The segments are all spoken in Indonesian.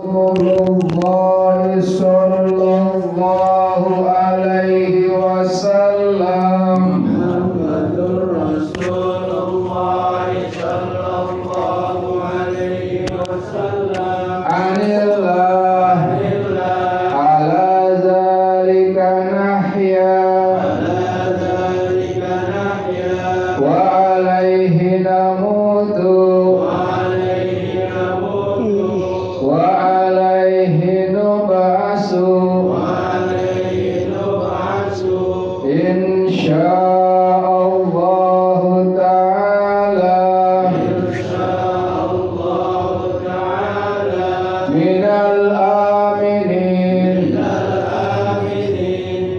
Rasulullah sallallahu alaihi wasallam. Muhammadur Rasulullah sallallahu alaihi wasallam. Anillah ala zalika nahya wa alaihi namutu wa alaihi nub'asu insyaallah ta'ala minal aminin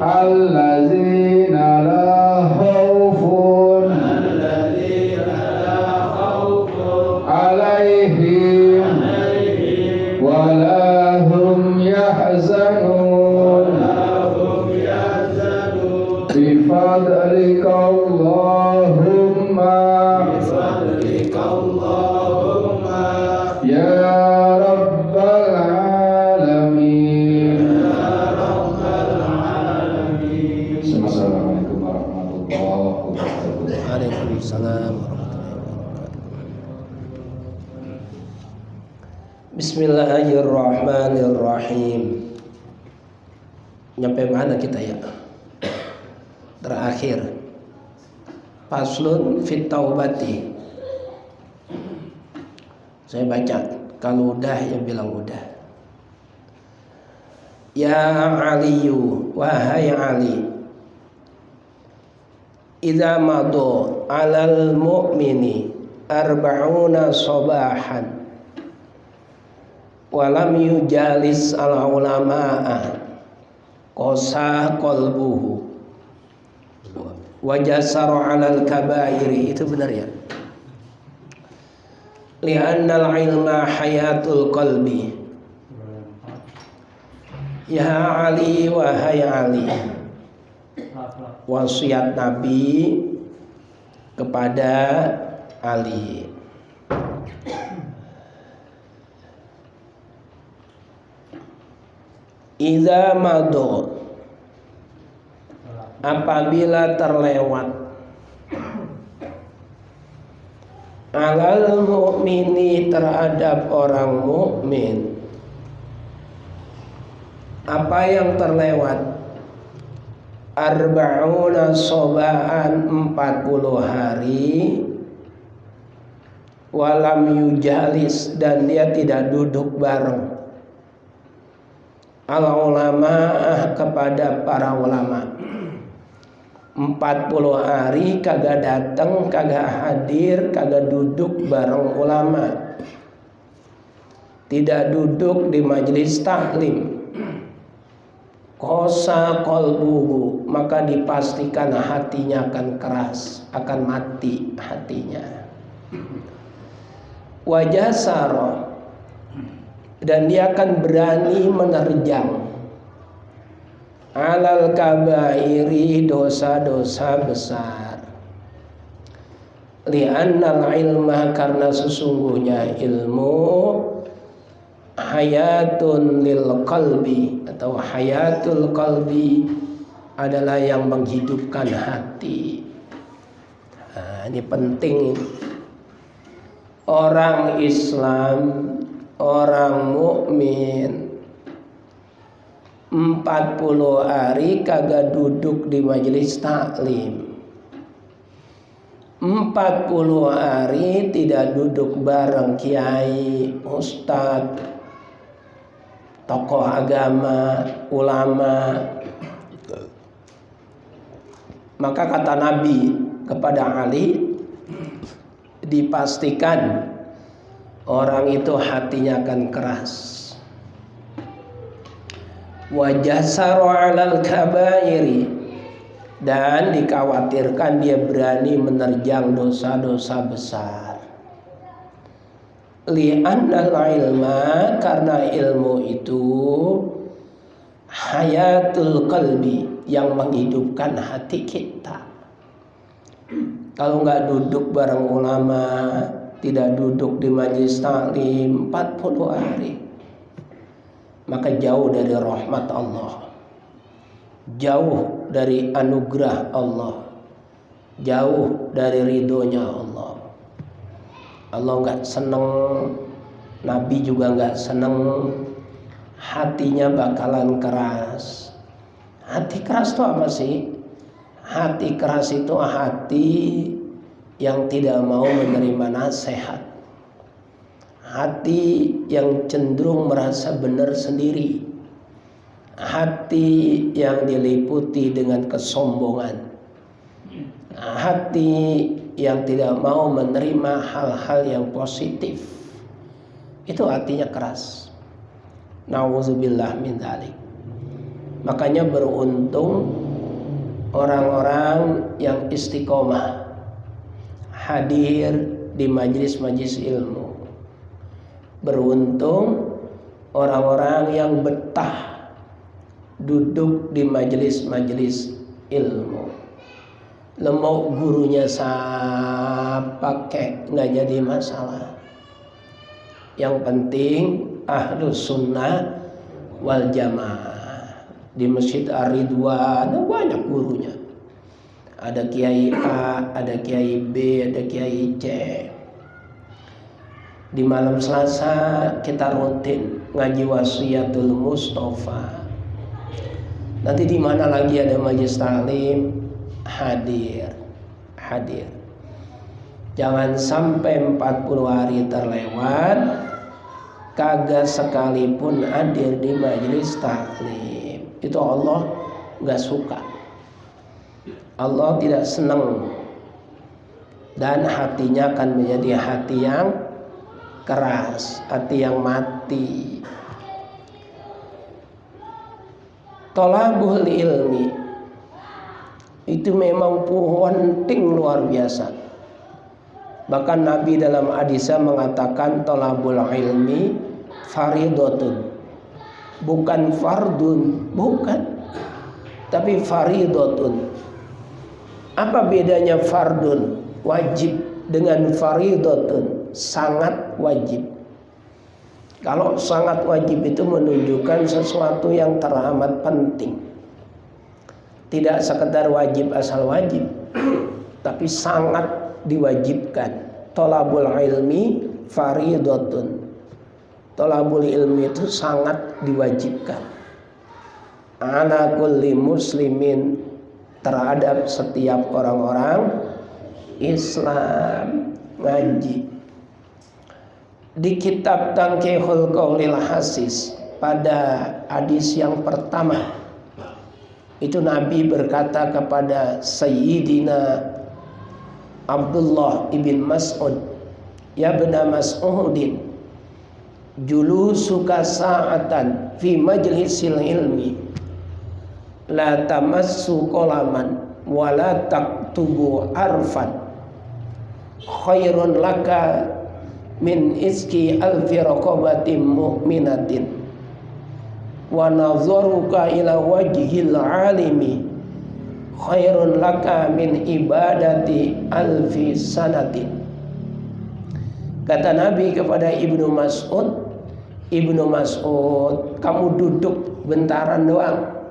allazina la khaufun alaihim wa la hum yahzanun bifadlika Allahumma ya rabbal alamin. Assalamualaikum warahmatullahi wabarakatuh. Waalaikumsalam warahmatullahi wabarakatuh. Bismillahirrahmanirrahim. Nyampe mana kita ya? Terakhir. Faslun fit taubati. Saya baca, kalau udah ya bilang udah. Ya Aliyu, wahai Ali, idza madu 'alal mu'mini arba'una sabahan wa lam yujalis al ulama'a qasa qalbuhu wa jasara 'alal kabairi. Itu benar ya? Li'annal ilma hayatul qalbi. Ya Ali, wahai Ali, wasiat Nabi kepada Ali. Idza madu, apabila terlewat, alal mu'mini, terhadap orang mukmin, apa yang terlewat? Arba'una sobaan, 40 hari, walam yujalis, dan dia tidak duduk bareng, al ulama, kepada para ulama. 40 hari kagak datang, kagak hadir, kagak duduk bareng ulama, tidak duduk di majelis taklim. Qasa qalbuhu, maka dipastikan hatinya akan keras, akan mati hatinya. Wajasara, dan dia akan berani menerjang alal kabairi, dosa-dosa besar. Li'annal ilma, karena sesungguhnya ilmu hayatun lil qalbi, atau hayatul qalbi, adalah yang menghidupkan hati. Nah, ini penting. Orang Islam, orang mukmin 40 hari kagak duduk di majelis taklim, 40 hari tidak duduk bareng kiai, ustadz, tokoh agama, ulama. Maka kata Nabi kepada Ali, dipastikan orang itu hatinya akan keras. Wajasaru 'alal kabairi, dan dikhawatirkan dia berani menerjang dosa-dosa besar. Li'annal ilma, karena ilmu itu hayatul qalbi, yang menghidupkan hati kita. Kalau nggak duduk bareng ulama, tidak duduk di majelis taklim 40 hari, maka jauh dari rahmat Allah, jauh dari anugerah Allah, jauh dari ridhonya Allah. Allah nggak seneng, Nabi juga nggak seneng, hatinya bakalan keras. Hati keras itu apa sih? Hati keras itu hati yang tidak mau menerima nasihat, hati yang cenderung merasa benar sendiri, hati yang diliputi dengan kesombongan, hati yang tidak mau menerima hal-hal yang positif. Itu hatinya keras. Nauzubillah min dzalik. Makanya beruntung orang-orang yang istiqomah hadir di majelis-majelis ilmu. Beruntung orang-orang yang betah duduk di majelis-majelis ilmu. Lemau gurunya siapa kek nggak jadi masalah. Yang penting ahlus sunnah wal jamaah. Di Masjid Ar-Ridwan ada banyak gurunya. Ada Kiai A, ada Kiai B, ada Kiai C. Di malam Selasa kita rutin ngaji wasiatul Mustafa. Nanti di mana lagi ada majelis taklim, hadir. Jangan sampai 40 hari terlewat kagak sekalipun hadir di majelis taklim. Itu Allah nggak suka. Allah tidak senang, dan hatinya akan menjadi hati yang keras, hati yang mati. Thalabul ilmi itu memang penting luar biasa. Bahkan Nabi dalam hadisnya mengatakan thalabul ilmi faridatun, bukan fardun, bukan, tapi faridatun. Apa bedanya fardun, wajib, dengan faridatun, sangat wajib? Kalau sangat wajib itu menunjukkan sesuatu yang teramat penting. Tidak sekedar wajib asal wajib, tapi sangat diwajibkan. Thalabul ilmi faridatun. Thalabul ilmi itu sangat diwajibkan. Ala kulli muslimin, terhadap setiap orang-orang Islam ngaji. Di kitab Tanqihul Qaulil Hasis pada hadis yang pertama itu Nabi berkata kepada Sayyidina Abdullah ibn Mas'ud, ya bena Mas'udin, julusuka sa'atan fi majlisil ilmi la tamassu qalaman wa la taktubu arfan khairun laka min iski alfi raqabatin mu'minatin wa nazaruka ila wajhil alimi khairun laka min ibadati alfi sanatin. Kata Nabi kepada Ibnu Mas'ud, Ibnu Mas'ud, kamu duduk bentaran doang.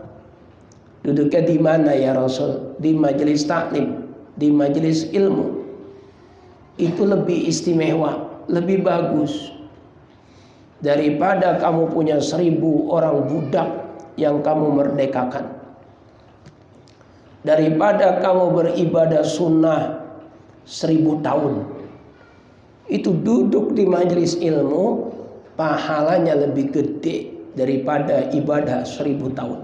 Duduknya di mana ya Rasul? Di majelis taklim, di majelis ilmu. Itu lebih istimewa, lebih bagus daripada kamu punya 1000 orang budak yang kamu merdekakan, daripada kamu beribadah sunnah 1000 tahun. Itu duduk di majelis ilmu pahalanya lebih gede daripada ibadah 1000 tahun.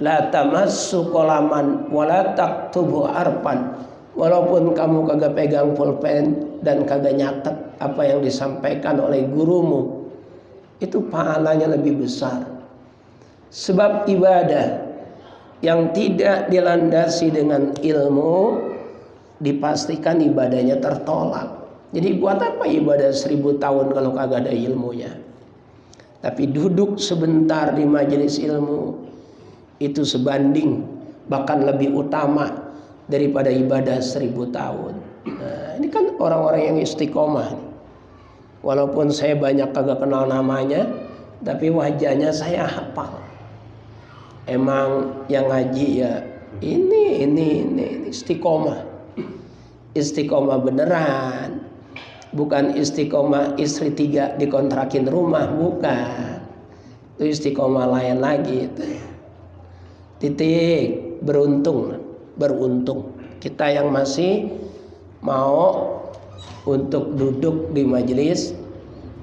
La tamassu qalaman wala taktubu arpan. Walaupun kamu kagak pegang pulpen dan kagak nyatet apa yang disampaikan oleh gurumu, itu pahalanya lebih besar. Sebab ibadah yang tidak dilandasi dengan ilmu dipastikan ibadahnya tertolak. Jadi buat apa ibadah 1000 tahun kalau kagak ada ilmunya? Tapi duduk sebentar di majelis ilmu itu sebanding, bahkan lebih utama daripada ibadah 1000 tahun. Nah, ini kan orang-orang yang istiqomah. Walaupun saya banyak kagak kenal namanya, tapi wajahnya saya hafal. Emang yang ngaji ya ini istiqomah. Istiqomah beneran. Bukan istiqomah istri 3 dikontrakin rumah, bukan. Itu istiqomah lain lagi itu. Titik, beruntung. Kita yang masih mau untuk duduk di majelis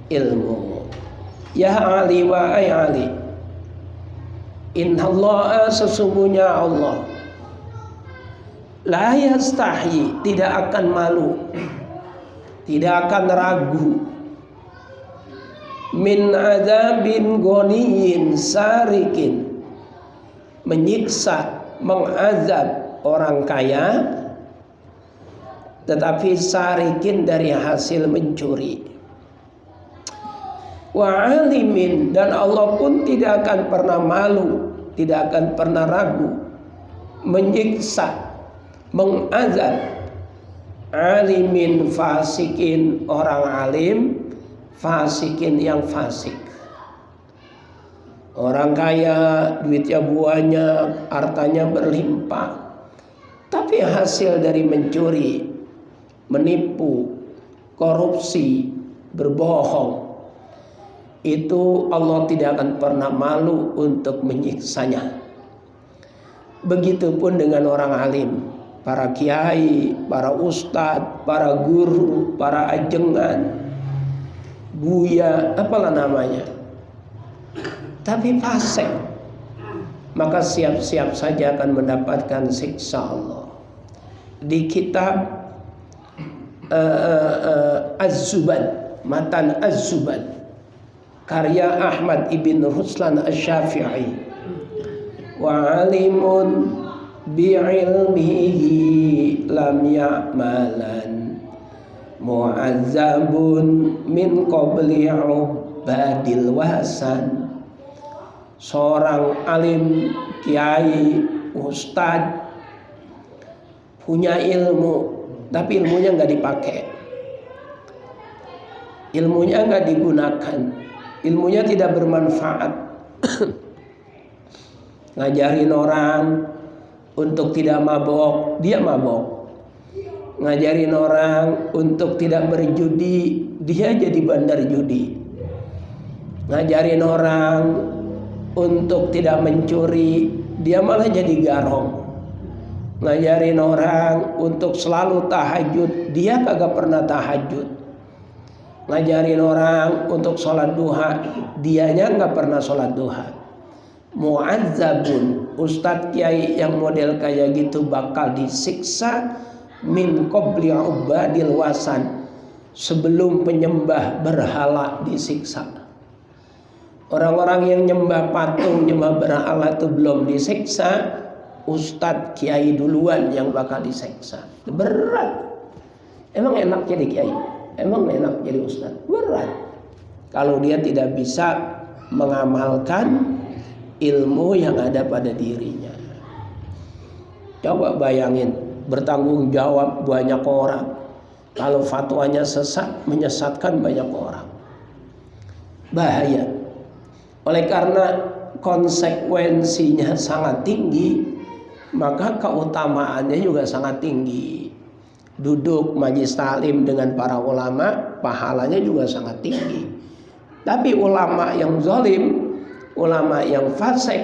ilmu. Ya Ali wa ay Ali, innallaha, sesungguhnya Allah, la yastahi, tidak akan malu, tidak akan ragu, min adzabin ghaniyin sarikin, menyiksa, mengazab orang kaya tetapi sarikin dari hasil mencuri. Wa alimin, dan Allah pun tidak akan pernah malu, tidak akan pernah ragu menyiksa, mengazab alimin fasikin, orang alim, fasikin yang fasik. Orang kaya, duitnya banyak, hartanya berlimpah, tapi hasil dari mencuri, menipu, korupsi, berbohong, itu Allah tidak akan pernah malu untuk menyiksanya. Begitupun dengan orang alim, para kiai, para ustadz, para guru, para ajengan, buya, apalah namanya, tapi fasik, maka siap-siap saja akan mendapatkan siksa Allah. Di kitab Az-Zubad, Matan Az-Zubad, karya Ahmad ibn Ruslan Asy-Syafi'i, wa alimun bi'ilmihi lam ya'malan mu'azzabun min qabli ubadil wasan. Seorang alim, kiai, ustadz, punya ilmu, tapi ilmunya nggak dipakai, ilmunya nggak digunakan, ilmunya tidak bermanfaat. Ngajarin orang untuk tidak mabok, dia mabok. Ngajarin orang untuk tidak berjudi, dia jadi bandar judi. Ngajarin orang untuk tidak mencuri, dia malah jadi garong. Ngajarin orang untuk selalu tahajud, dia kagak pernah tahajud. Ngajarin orang untuk sholat duha, dianya nggak pernah sholat duha. Mu'azzabun, ustadz kiai yang model kayak gitu bakal disiksa min qabli ubadil wasan, sebelum penyembah berhala disiksa. Orang-orang yang nyembah patung, nyembah berhala itu belum disiksa, ustadz kiai duluan yang bakal disiksa. Berat. Emang enak jadi kiai? Emang enak jadi ustadz? Berat. Kalau dia tidak bisa mengamalkan ilmu yang ada pada dirinya. Coba bayangin, bertanggung jawab banyak orang, kalau fatwanya sesat, menyesatkan banyak orang. Bahaya. Oleh karena konsekuensinya sangat tinggi, maka keutamaannya juga sangat tinggi. Duduk majelis taklim dengan para ulama, pahalanya juga sangat tinggi. Tapi ulama yang zalim, ulama yang fasik,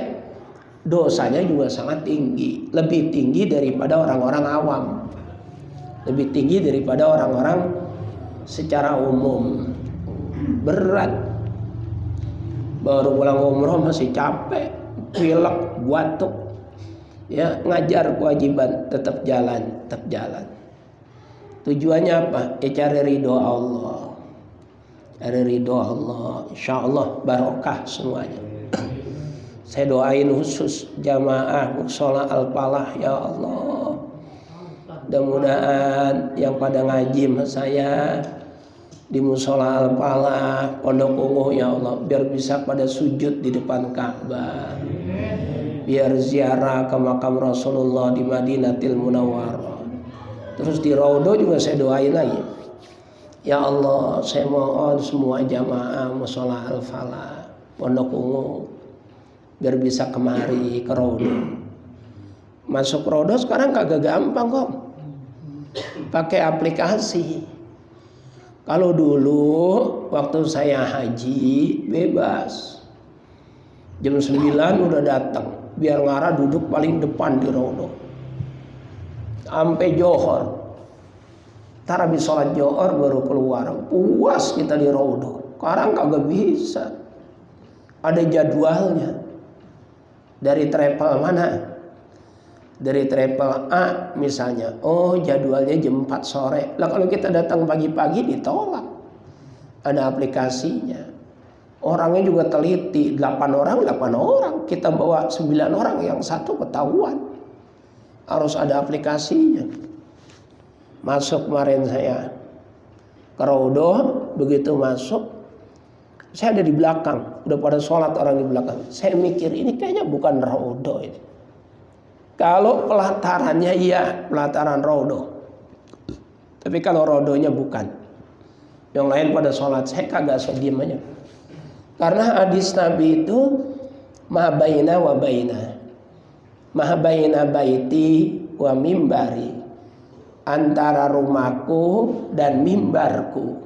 dosanya juga sangat tinggi. Lebih tinggi daripada orang-orang awam, lebih tinggi daripada orang-orang secara umum. Berat. Baru pulang umroh masih capek, pilek, batuk. Ya, ngajar kewajiban, tetap jalan. Tujuannya apa? Cari ridho Allah. Cari ridho Allah. Insya Allah barokah semuanya. Saya doain khusus jamaah Musola Al-Falah, ya Allah. Mudah-mudahan yang pada ngaji sama saya di Musola Al-Falah, Pondok Ungu, ya Allah, biar bisa pada sujud di depan Ka'bah. Biar ziarah ke makam Rasulullah di Madinatil Munawwarah. Terus di Raudhah juga saya doain lagi. Ya Allah, saya mohon semua jamaah Musola Al-Falah Pondok Ungu, biar bisa kemari ke Rodo. Masuk Rodo sekarang kagak gampang kok, pakai aplikasi. Kalau dulu waktu saya haji bebas, jam 9 udah datang, biar ngarah duduk paling depan di Rodo sampai Johor. Ntar habis sholat Johor baru keluar, puas kita di Rodo. Sekarang kagak bisa, ada jadwalnya. Dari travel mana? Dari travel A misalnya, oh jadwalnya jam 4 sore. Lah kalau kita datang pagi-pagi ditolak. Ada aplikasinya. Orangnya juga teliti, 8 orang. Kita bawa 9 orang, yang satu ketahuan. Harus ada aplikasinya. Masuk kemarin saya ke Rodo, begitu masuk, saya ada di belakang, udah pada sholat orang di belakang. Saya mikir ini kayaknya bukan Rodo ini. Kalau pelatarannya iya, pelataran Rodo. Tapi kalau Rodonya bukan. Yang lain pada sholat, saya kagak diem aja. Karena hadis Nabi itu ma baina wa baina. Ma baina baiti wa mimbari. Antara rumahku dan mimbarku,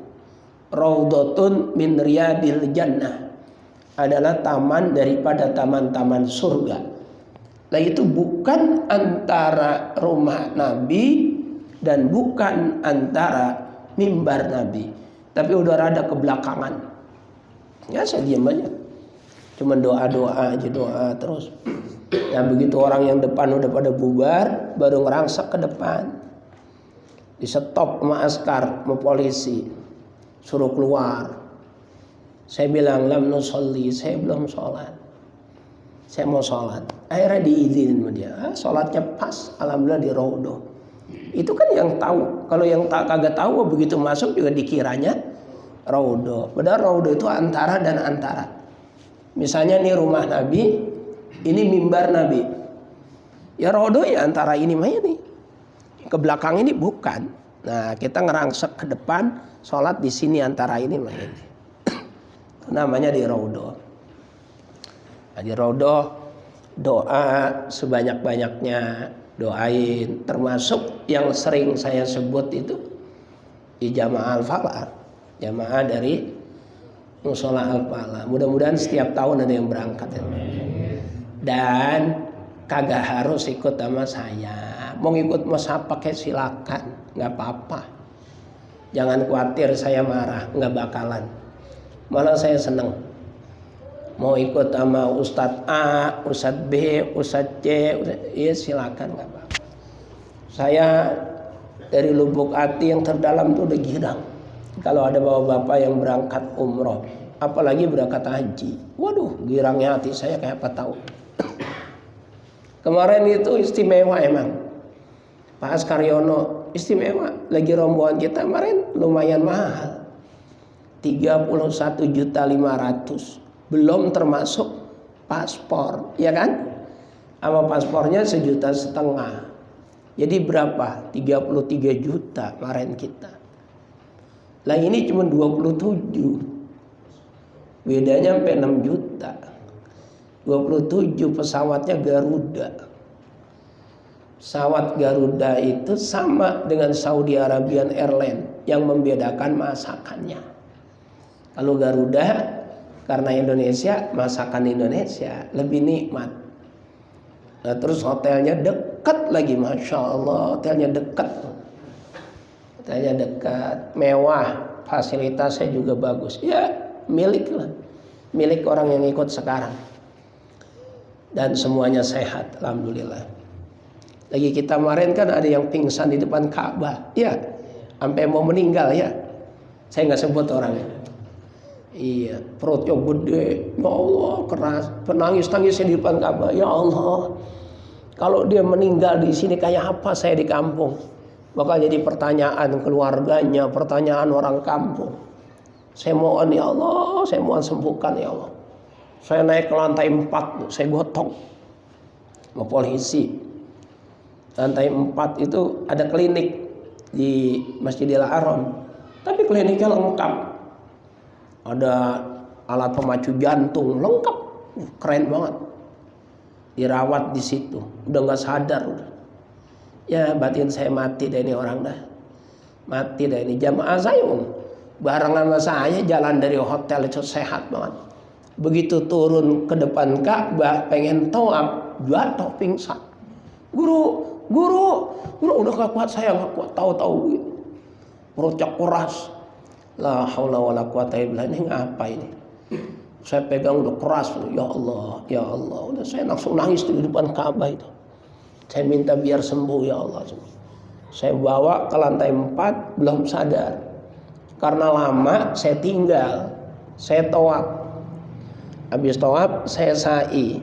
raudhatun min riyadil jannah, adalah taman daripada taman-taman surga. Nah itu bukan antara rumah Nabi dan bukan antara mimbar Nabi, tapi udah rada kebelakangan. Ya saya diam aja, cuman doa-doa aja, doa terus. Nah begitu orang yang depan udah pada bubar, baru ngerangsek ke depan. Di stop sama askar, sama polisi, suruh keluar. Saya bilang lam nusolli, saya belum sholat, saya mau sholat. Akhirnya diizinin sama dia, sholatnya pas, alhamdulillah di Rodo. Itu kan yang tahu. Kalau yang kagak tahu begitu masuk juga dikiranya Rodo. Padahal Rodo itu antara dan antara. Misalnya nih rumah Nabi, ini mimbar Nabi. Ya Rodo ya antara ini mah ini. Ke belakang ini bukan. Nah kita ngerangsek ke depan, sholat di sini antara ini mah ini. Namanya di Rodo. Nah, di Rodo doa sebanyak-banyaknya, doain. Termasuk yang sering saya sebut itu di Jamaah Al-Falah, jamaah dari Musola Al-Falah. Mudah-mudahan setiap tahun ada yang berangkat ya. Dan kagak harus ikut sama saya. Mau ikut masa pakai silakan, nggak apa-apa. Jangan khawatir saya marah, nggak bakalan. Malah saya seneng. Mau ikut sama Ustadz A, Ustadz B, Ustadz C, ya silakan, nggak apa-apa. Saya dari lubuk hati yang terdalam tuh udah girang. Kalau ada bapak-bapak yang berangkat umroh, apalagi berangkat haji, waduh, girangnya hati saya kayak apa tahu. Kemarin itu istimewa emang. Pak Askaryono istimewa. Lagi rombongan kita kemarin lumayan mahal, 31.500.000. Belum termasuk paspor, ya kan? Sama paspornya 1,5 juta. Jadi berapa? 33 juta kemarin kita. Lah ini cuma 27. Bedanya sampai 6 juta. 27 pesawatnya Garuda. Pesawat Garuda itu sama dengan Saudi Arabian Airlines, yang membedakan masakannya. Kalau Garuda karena Indonesia, masakan Indonesia lebih nikmat. Nah, terus hotelnya dekat lagi, masya Allah, hotelnya dekat. Hotelnya dekat, mewah, fasilitasnya juga bagus. Ya milik lah, milik orang yang ikut sekarang. Dan semuanya sehat, alhamdulillah. Lagi kita kemarin kan ada yang pingsan di depan Ka'bah, ya, sampai mau meninggal ya. Saya nggak sebut orangnya. Iya, perutnya gede, ya Allah, keras, penangis-tangisnya di depan Ka'bah. Ya Allah, kalau dia meninggal di sini kayak apa saya di kampung? Bakal jadi pertanyaan keluarganya, pertanyaan orang kampung. Saya mohon ya Allah, saya mohon sembuhkan ya Allah. Saya naik ke lantai 4, saya gotong sama polisi. Lantai 4 itu ada klinik di Masjidil Haram, tapi kliniknya lengkap. Ada alat pemacu jantung lengkap, keren banget. Dirawat di situ, udah nggak sadar udah. Ya batin saya mati dah ini orang dah, mati dah ini. Jamaah saya barengan sama saya jalan dari hotel itu sehat banget. Begitu turun ke depan Ka'bah pengen tawaf, jatuh pingsan. Guru udah gak kuat, saya gak kuat, tahu-tahu gitu. Merocak keras. La haula wala quwata illa billah. Ini ngapa ini? Saya pegang udah keras, ya Allah. Udah saya langsung nangis di depan Ka'bah itu. Saya minta biar sembuh ya Allah. Saya bawa ke lantai 4, belum sadar. Karena lama saya tinggal. Saya tawaf. Habis tawaf saya sa'i.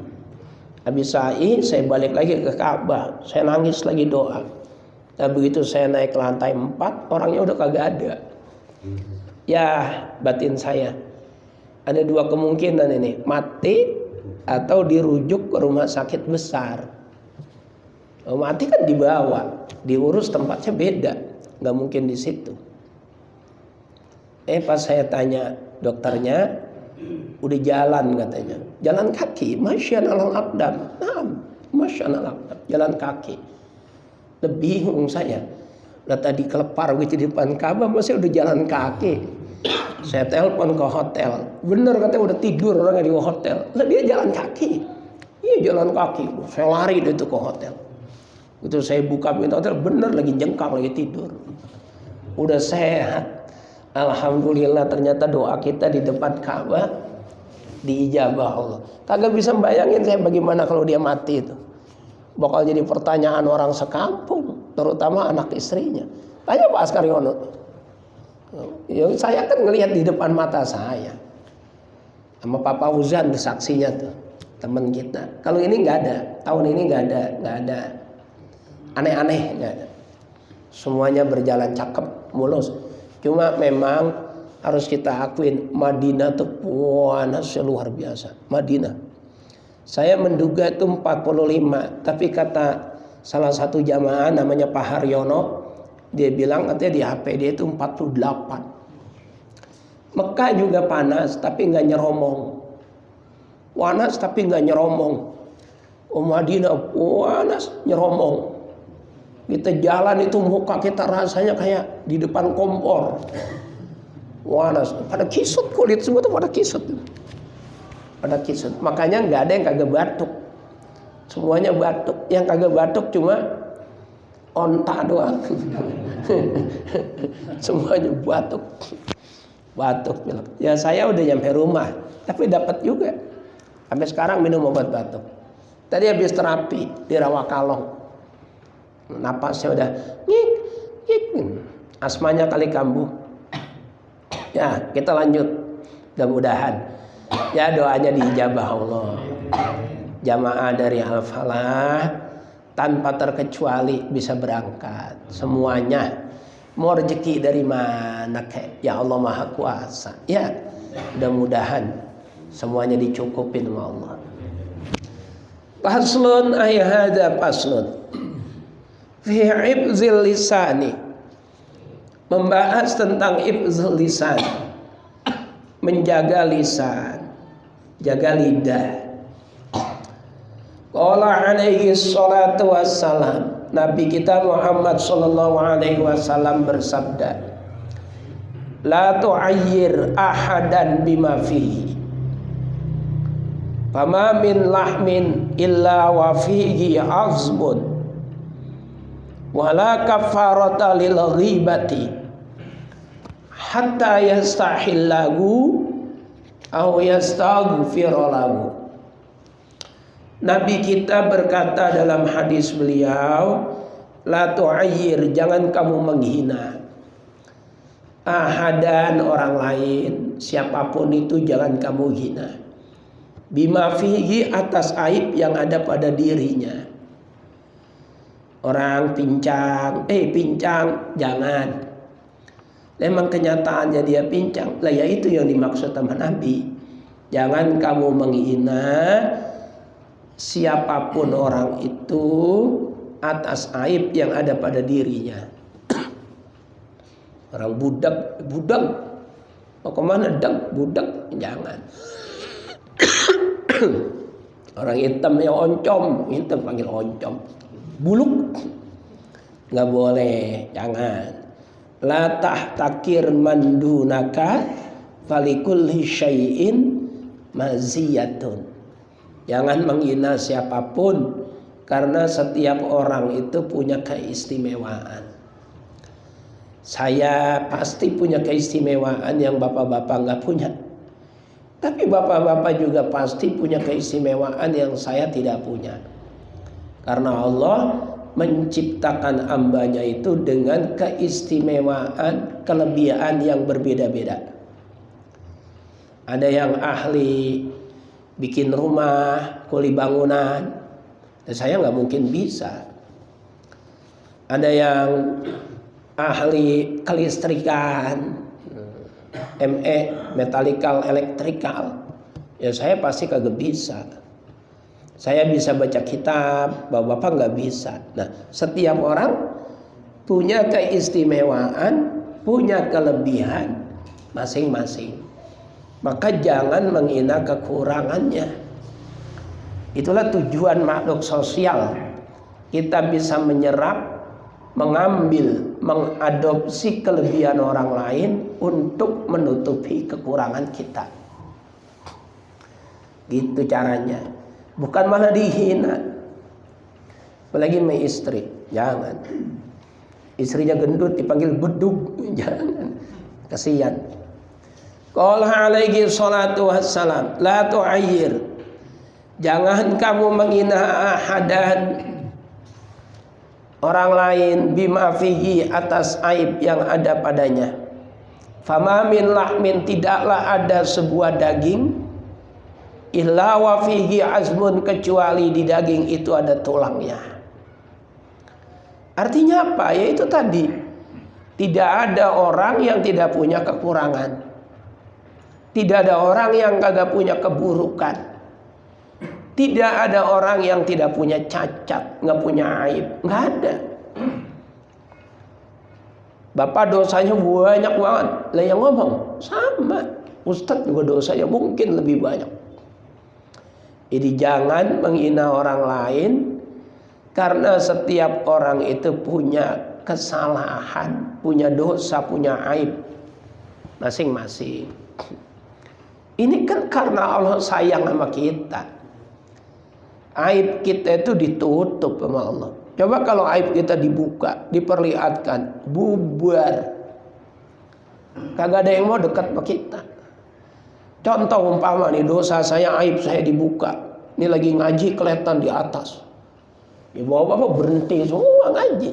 Habis sa'i saya balik lagi ke Ka'bah. Saya nangis lagi doa. Dan begitu saya naik ke lantai 4, orangnya udah kagak ada. Ya batin saya, ada dua kemungkinan ini, mati atau dirujuk ke rumah sakit besar. Mati kan dibawa, diurus tempatnya beda, nggak mungkin di situ. Pas saya tanya dokternya, udah jalan katanya, jalan kaki, masyan alal aqdam, masyan alal aqdam, jalan kaki. Lebih bingung saya, lah tadi kelepar gitu di depan Ka'bah masih udah jalan kaki. Saya telepon ke hotel, bener katanya udah tidur orangnya di hotel. Lah dia jalan kaki, iya jalan kaki. Saya lari itu ke hotel. Itu saya buka pintu hotel, bener lagi jengkang lagi tidur. Udah sehat, alhamdulillah. Ternyata doa kita di depan Ka'bah diijabah Allah. Kagak bisa bayangin saya bagaimana kalau dia mati itu. Bakal jadi pertanyaan orang sekampung, terutama anak istrinya. Tanya Pak Askar Yono. Ya, saya kan ngelihat di depan mata saya. Sama Papa Uzan saksinya tuh, teman kita. Kalau ini nggak ada, tahun ini nggak ada aneh-aneh, nggak ada. Semuanya berjalan cakep, mulus. Cuma memang harus kita akuin Madinah tuh panasnya luar biasa. Madinah. Saya menduga itu 45, tapi kata salah satu jamaah namanya Pak Haryono, dia bilang katanya di HP dia itu 48. Mekah juga panas tapi nggak nyeromong. Panas tapi nggak nyeromong. Madinah panas nyeromong. Kita jalan itu muka kita rasanya kayak di depan kompor. Panas, pada kisut kulit semua tuh pada kisut. Pada kisut. Makanya nggak ada yang kagak batuk. Semuanya batuk. Yang kagak batuk cuma onta doang. Semuanya batuk. Batuk pilek. Ya saya udah nyampe rumah, tapi dapat juga. Sampai sekarang minum obat batuk. Tadi habis terapi di Rawakalong. Napasnya udah ngik. Asmanya kali kambuh. Ya, kita lanjut. Mudah-mudahan ya doanya diijabah Allah. Jamaah dari Al-Falah tanpa terkecuali bisa berangkat semuanya. Mau rezeki dari mana kek? Ya Allah Maha Kuasa. Ya, mudah-mudahan semuanya dicukupin sama Allah. Faslun ay hadza faslun fi ibzil lisani. Membahas tentang ibzil lisan. Menjaga lisan, jaga lidah. Qala alaihi salatu wassalam, Nabi kita Muhammad sallallahu alaihi wasallam bersabda, la tu'ayyir ahadan bima fihi, fama min lahmin illa wa fihi azmun, wala kafarata lil ghibati hatta yastahillahu aw yastaghfira lahu. Nabi kita berkata dalam hadis beliau, la tu'ayyir, jangan kamu menghina ahadan, orang lain, siapapun itu jangan kamu hina, bima fihi, atas aib yang ada pada dirinya. Orang pincang, jangan. Memang kenyataannya dia pincang, lah ya itu yang dimaksud sama Nabi. Jangan kamu menghina siapapun orang itu atas aib yang ada pada dirinya. Orang budak Mau kemana? Dek, budek, jangan. Orang hitam yang oncom, hitam panggil oncom. Buluk, nggak boleh, jangan. La tahtakir mandunaka falikulli syai'in maziyatun. Jangan menghina siapapun, karena setiap orang itu punya keistimewaan. Saya pasti punya keistimewaan yang bapak-bapak nggak punya. Tapi bapak-bapak juga pasti punya keistimewaan yang saya tidak punya. Karena Allah menciptakan hambanya itu dengan keistimewaan, kelebihan yang berbeda-beda. Ada yang ahli bikin rumah, kuli bangunan, dan saya nggak mungkin bisa. Ada yang ahli kelistrikan, ME, mechanical, electrical, ya saya pasti kagak bisa. Saya bisa baca kitab, bapak-bapak nggak bisa. Nah, setiap orang punya keistimewaan, punya kelebihan masing-masing. Maka jangan menghina kekurangannya. Itulah tujuan makhluk sosial. Kita bisa menyerap, mengambil, mengadopsi kelebihan orang lain untuk menutupi kekurangan kita. Gitu caranya. Bukan malah dihina. Apalagi sama istri, jangan. Istrinya gendut dipanggil bedug, jangan. Kasihan. Qala alaihi salatu wassalam, la tu'ayyir. Jangan kamu menghina ahadan, orang lain, bima fihi, atas aib yang ada padanya. Fama min lahmin, tidaklah ada sebuah daging, illa wa fihi azmun, kecuali di daging itu ada tulangnya. Artinya apa? Yaitu tadi, tidak ada orang yang tidak punya kekurangan. Tidak ada orang yang kagak punya keburukan. Tidak ada orang yang tidak punya cacat, nggak punya aib, nggak ada. Bapak dosanya banyak banget, lah yang ngomong sama. Ustadz juga dosanya mungkin lebih banyak. Jadi jangan menghina orang lain, karena setiap orang itu punya kesalahan, punya dosa, punya aib masing-masing. Ini kan karena Allah sayang sama kita. Aib kita itu ditutup sama Allah. Coba kalau aib kita dibuka, diperlihatkan, bubar, kagak ada yang mau dekat sama kita. Contoh umpama nih, dosa saya, aib saya dibuka. Ini lagi ngaji kelihatan di atas. Ya bapak-bapak berhenti semua ngaji.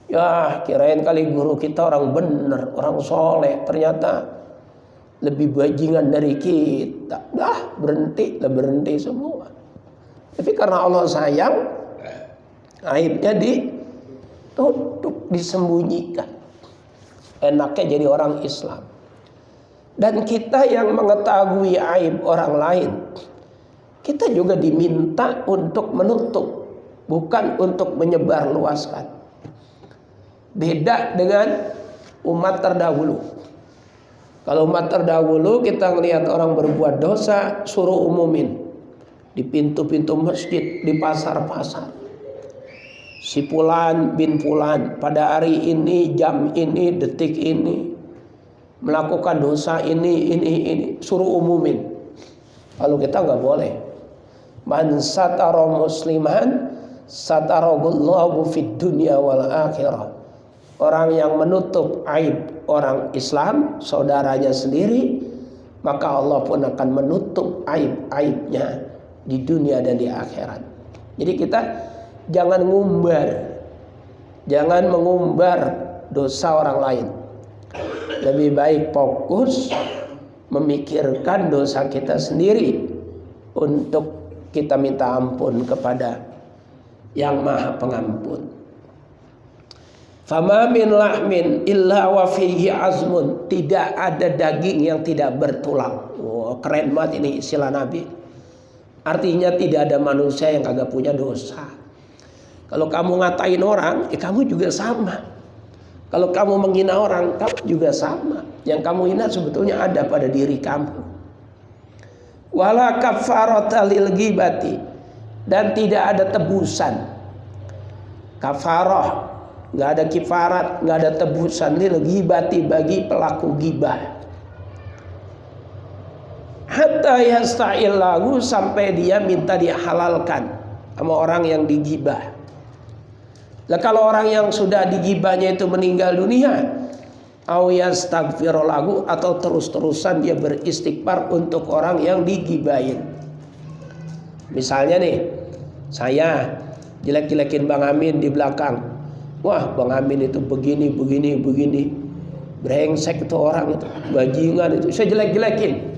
Ya kirain kali guru kita orang bener, orang soleh, ternyata lebih bajingan dari kita. Berhenti semua. Tapi karena Allah sayang, aibnya ditutup, disembunyikan. Enaknya jadi orang Islam. Dan kita yang mengetahui aib orang lain, kita juga diminta untuk menutup, bukan untuk menyebarluaskan. Beda dengan umat terdahulu. Kalau umat terdahulu kita melihat orang berbuat dosa, suruh umumin di pintu-pintu masjid, di pasar-pasar. Si Fulan bin Fulan pada hari ini, jam ini, detik ini melakukan dosa ini, suruh umumin. Kalau kita nggak boleh. Man satara musliman satarahullahu fid dunya wal akhirah. Orang yang menutup aib orang Islam, saudaranya sendiri, maka Allah pun akan menutup aib-aibnya di dunia dan di akhirat. Jadi kita jangan mengumbar dosa orang lain. Lebih baik fokus memikirkan dosa kita sendiri untuk kita minta ampun kepada Yang Maha Pengampun. Fama min lahmin illa wa fihi azmun. Tidak ada daging yang tidak bertulang. Wow, keren banget ini istilah Nabi. Artinya tidak ada manusia yang kagak punya dosa. Kalau kamu ngatain orang, kamu juga sama. Kalau kamu menghina orang, kamu juga sama. Yang kamu hina sebetulnya ada pada diri kamu. Wala kafarata lil ghibati, dan tidak ada tebusan. Kafarah, nggak ada kifarat, nggak ada tebusan lil ghibati bagi pelaku ghibah. Hatta yasta'illahu, sampai dia minta dihalalkan sama orang yang digibah. Lah kalau orang yang sudah digibahnya itu meninggal dunia, au yastaghfirulahu, atau terus-terusan dia beristighfar untuk orang yang digibahin. Misalnya nih, saya jelek-jelekin Bang Amin di belakang. Wah, Bang Amin itu begini, brengsek itu orang itu, bajingan itu, saya jelek-jelekin.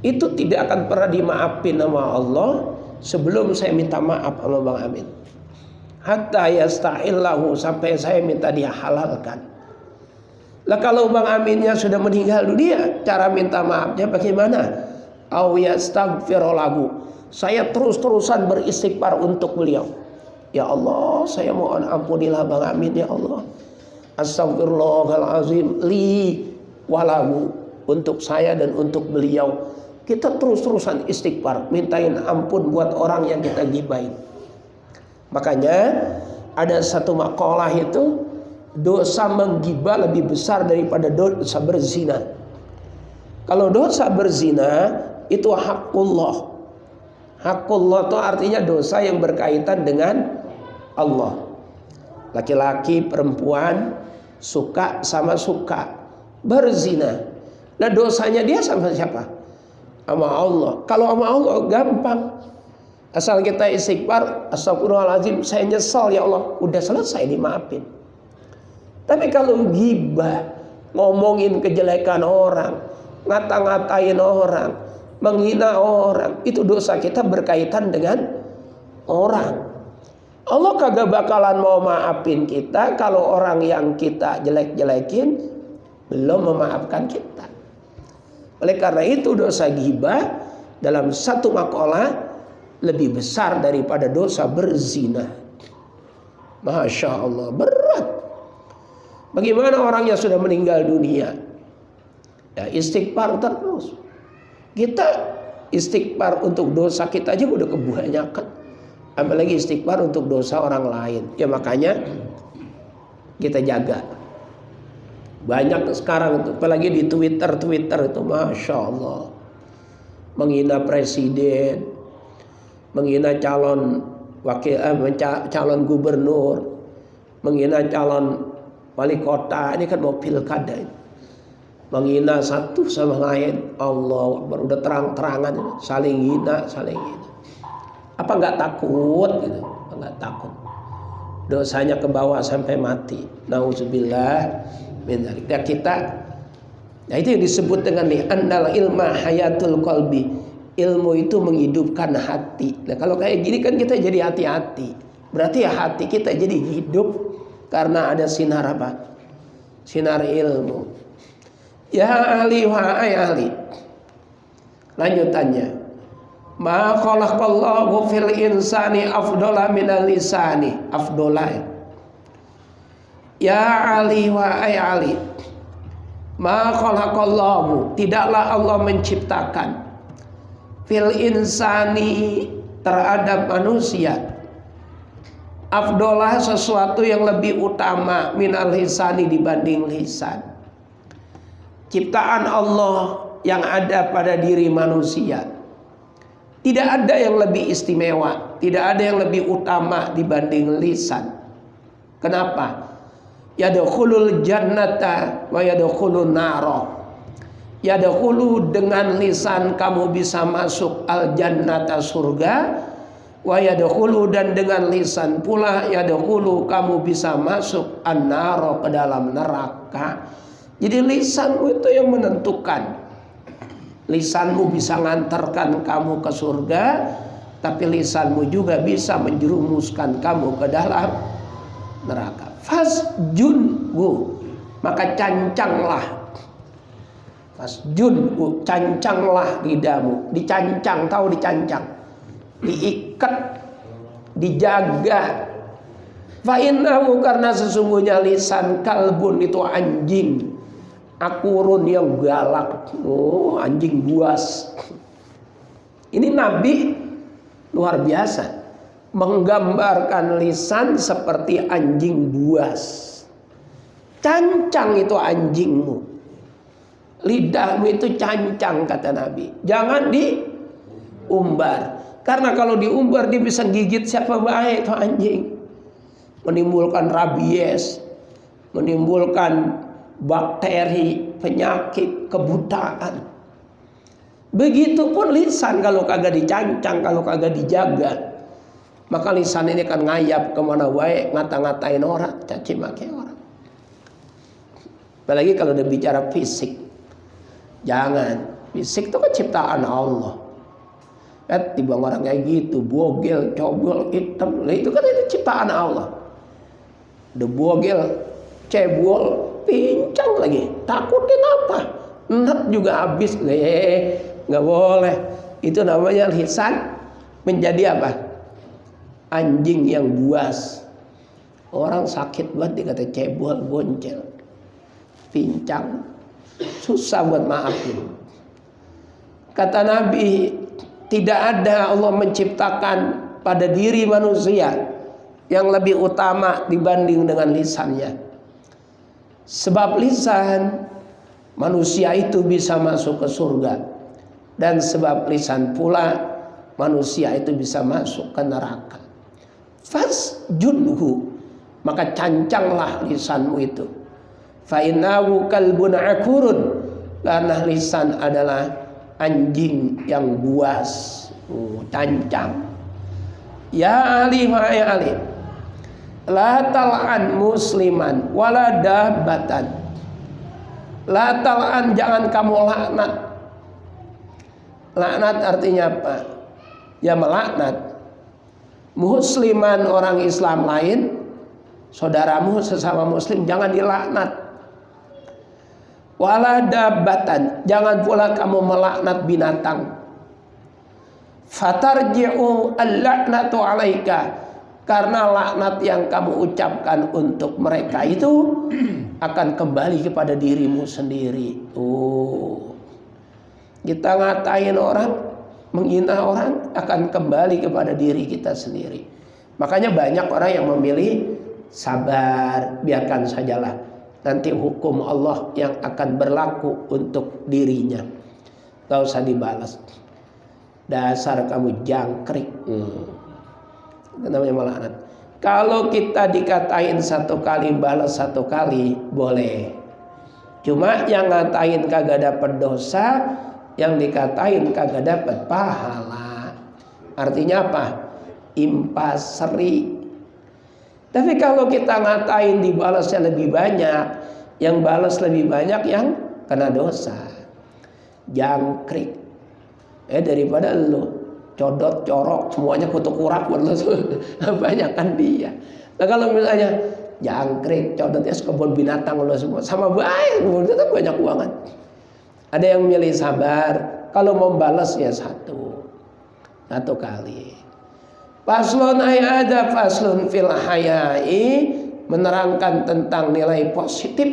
Itu tidak akan pernah dimaafin sama Allah sebelum saya minta maaf sama Bang Amin. Hatta yasta'illahu, sampai saya minta dia halalkan. Lah kalau Bang Aminnya sudah meninggal dunia, cara minta maafnya bagaimana? Au yastaghfirulahu, saya terus-terusan beristighfar untuk beliau. Ya Allah, saya mohon ampunilah Bang Amin ya Allah. Astagfirullahalazim li walahu, untuk saya dan untuk beliau. Kita terus-terusan istighfar, mintain ampun buat orang yang kita gibahin. Makanya ada satu makalah itu, dosa menggibah lebih besar daripada dosa berzina. Kalau dosa berzina itu hakullah. Hakullah itu artinya dosa yang berkaitan dengan Allah. Laki-laki, perempuan suka sama suka berzina. Nah dosanya dia sama siapa? Sama Allah. Kalau sama Allah gampang. Asal kita istighfar, astagfirullahaladzim, saya nyesal ya Allah, udah selesai, dimaafin. Tapi kalau ghibah, ngomongin kejelekan orang, ngata-ngatain orang, menghina orang, itu dosa kita berkaitan dengan orang. Allah kagak bakalan mau maafin kita kalau orang yang kita jelek-jelekin belum memaafkan kita. Oleh karena itu dosa ghibah dalam satu makalah lebih besar daripada dosa berzina. Masya Allah, berat. Bagaimana orang yang sudah meninggal dunia? Ya istighfar terus. Kita istighfar untuk dosa kita aja udah kebanyakan, apalagi istighfar untuk dosa orang lain. Ya makanya kita jaga. Banyak sekarang itu, apalagi di Twitter itu, Masya Allah, menghina presiden, menghina calon calon gubernur, menghina calon wali kota. Ini kan mau pilkada ini. Menghina satu sama lain. Allah Akbar, udah terang-terangan saling hina. Apa nggak takut gitu? Nggak takut. Dosanya ke bawah sampai mati. Nauzubillah min dzalik. Ya kita, nah itu yang disebut dengan nih, annal ilma hayatul qalbi. Ilmu itu menghidupkan hati. Nah kalau kayak gini kan kita jadi hati-hati. Berarti ya hati kita jadi hidup karena ada sinar apa? Sinar ilmu. Ya ahli wahai ahli. Lanjutannya. Ma khalaqallahu fil insani afdala minal lisani. Afdala. Ya ahli wahai ahli. Ma khalaqallahu, tidaklah Allah menciptakan fil insani, terhadap manusia, afdolah, sesuatu yang lebih utama, minal lisani, dibanding lisan. Ciptaan Allah yang ada pada diri manusia, tidak ada yang lebih istimewa, tidak ada yang lebih utama dibanding lisan. Kenapa? Yadkhulul jannata wa yadkhulun nara. Yadkhulu, dengan lisan kamu bisa masuk al jannata, surga. Wa yadkhulu, dan dengan lisan pula yadkhulu kamu bisa masuk an-nara, ke dalam neraka. Jadi lisanmu itu yang menentukan. Lisanmu bisa ngantarkan kamu ke surga, tapi lisanmu juga bisa menjerumuskan kamu ke dalam neraka. Fasjunhu, maka cancanglah. Fasjun, cancanglah lidahmu. Dicancang, tahu dicancang? Diikat, dijaga. Fa innahu, karena sesungguhnya lisan kalbun itu anjing akurun yang galak. Oh, anjing buas. Ini Nabi luar biasa menggambarkan lisan seperti anjing buas. Cancang itu anjingmu, lidahmu itu cancang kata Nabi. Jangan diumbar, karena kalau diumbar dia bisa gigit siapa baik itu anjing. Menimbulkan rabies, menimbulkan bakteri, penyakit, kebutaan. Begitupun lisan kalau kagak dicancang, kalau kagak dijaga, maka lisan ini akan ngayap kemana baik, ngata-ngatain orang, caci maki orang. Apalagi kalau udah bicara fisik, jangan. Fisik itu kan ciptaan Allah. Tiba orang kayak gitu, bogel, cobol, hitam, itu kan itu ciptaan Allah. Udah bogel, cebol, pincang lagi, takutin apa? Enak juga habis. Nggak boleh. Itu namanya lisan menjadi apa? Anjing yang buas. Orang sakit banget dikata cebol, boncel, pincang, susah buat maafin. Kata Nabi, tidak ada Allah menciptakan pada diri manusia yang lebih utama dibanding dengan lisannya. Sebab lisan manusia itu bisa masuk ke surga, dan sebab lisan pula manusia itu bisa masuk ke neraka. Fasjunhu, maka cancanglah lisanmu itu. Fa innahu kalbun akurun, karena lisan adalah anjing yang buas. Cancang. Ya Ali, ya Ali, la tal'an musliman wala dabbatan. La tal'an, jangan kamu laknat. Laknat artinya apa? Ya melaknat. Musliman, orang Islam lain, saudaramu sesama muslim, jangan dilaknat. Wala dabbatan, jangan pula kamu melaknat binatang. Fatarji'u al-la'natu 'alaika, karena laknat yang kamu ucapkan untuk mereka itu akan kembali kepada dirimu sendiri. Kita ngatain orang, menghina orang, akan kembali kepada diri kita sendiri. Makanya banyak orang yang memilih sabar, biarkan sajalah, nanti hukum Allah yang akan berlaku untuk dirinya, gak usah dibalas. Dasar kamu jangkrik. Itu namanya melaknat. Kalau kita dikatain satu kali, balas satu kali, boleh. Cuma yang ngatain kagak dapat dosa, yang dikatain kagak dapat pahala. Artinya apa? Impas seri. Tapi kalau kita ngatain dibalasnya lebih banyak, yang balas lebih banyak yang kena dosa. Jangkrik. Daripada lu codot, corok, semuanya kutuk kurak buat lu, banyak kan dia. Nah kalau misalnya jangkrik, codotnya kebun binatang lu semua, sama baik, itu banyak uangan. Ada yang milih sabar, kalau mau balas ya satu kali. Faslun ada faslun fil hayai, menerangkan tentang nilai positif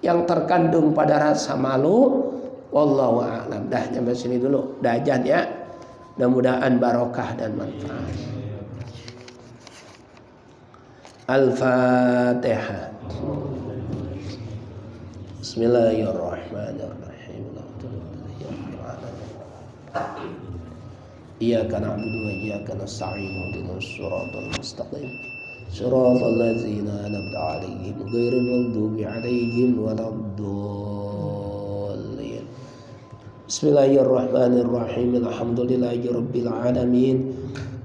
yang terkandung pada rasa malu. Wallahu a'lam. Dah sampai sini dulu. Dah ajan ya. Mudah-mudahan barokah dan manfaat. Al-Fatihah. Bismillahirrahmanirrahim. Iyyaka na'budu wa iyyaka nasta'in. Ihdinas siratal mustaqim. Siratal ladzina an'amta 'alaihim ghairil maghdubi 'alaihim waladdallin. Bismillahirrahmanirrahim. Alhamdulillahi rabbil alamin.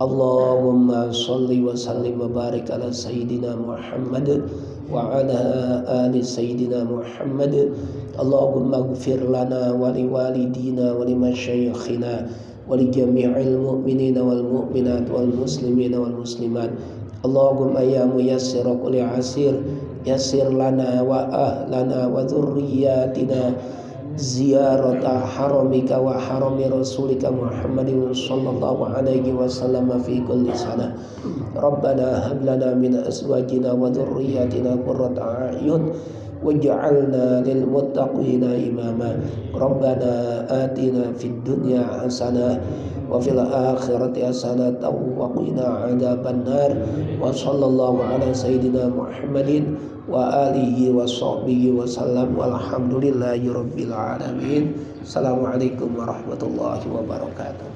Allahumma salli wa sallim wa barik ala sayyidina Muhammad wa ala ali sayyidina Muhammad. Allahumma ighfir lana wa liwalidina wa limasyayikhina wa li jami'il mu'minina wal mu'minat wal muslimina wal muslimat. Allahumma ya muyassir kulli asir, yassir lana wa ahlana wa dhurriyyatina ziyarata haramika wa harami rasulika Muhammadin sallallahu alaihi wasallam fi kulli sana. Rabbana hab lana min azwajina wa dhurriyyatina qurrata a'yun waj'alna lil muttaqina imama. Rabbana atina fid dunya hasanah wa fil akhirati hasanatan wa qina adzaban nar. Wa sallallahu ala sayyidina Muhammadin wa alihi wa sahbihi wa sallam walhamdulillahi rabbil alamin. Assalamualaikum warahmatullahi wabarakatuh.